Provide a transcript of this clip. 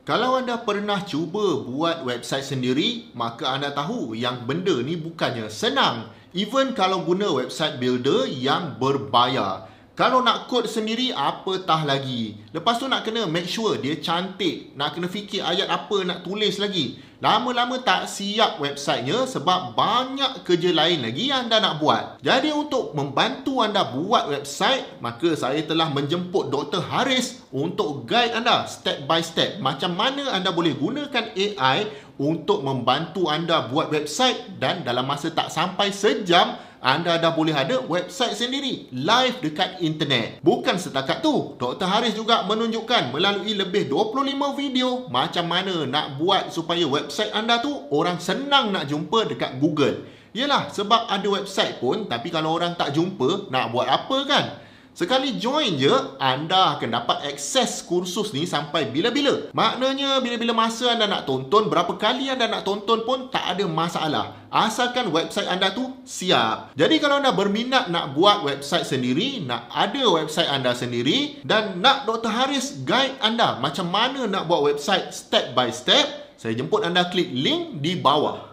Kalau anda pernah cuba buat website sendiri, maka anda tahu yang benda ni bukannya senang. Even kalau guna website builder yang berbayar. Kalau nak kod sendiri, apatah lagi. Lepas tu nak kena make sure dia cantik. Nak kena fikir ayat apa nak tulis lagi. Lama-lama tak siap websitenya sebab banyak kerja lain lagi yang anda nak buat. Jadi untuk membantu anda buat website, maka saya telah menjemput Dr. Haris untuk guide anda step by step. Macam mana anda boleh gunakan AI untuk membantu anda buat website dan dalam masa tak sampai sejam, anda dah boleh ada website sendiri live dekat internet. Bukan setakat tu, Dr. Haris juga menunjukkan melalui lebih 25 video macam mana nak buat supaya website anda tu orang senang nak jumpa dekat Google. Yelah, sebab ada website pun, tapi kalau orang tak jumpa, nak buat apa kan? Sekali join je, anda akan dapat akses kursus ni sampai bila-bila. Maknanya bila-bila masa anda nak tonton, berapa kali anda nak tonton pun tak ada masalah. Asalkan website anda tu siap. Jadi kalau anda berminat nak buat website sendiri, nak ada website anda sendiri dan nak Dr. Haris guide anda macam mana nak buat website step by step, saya jemput anda klik link di bawah.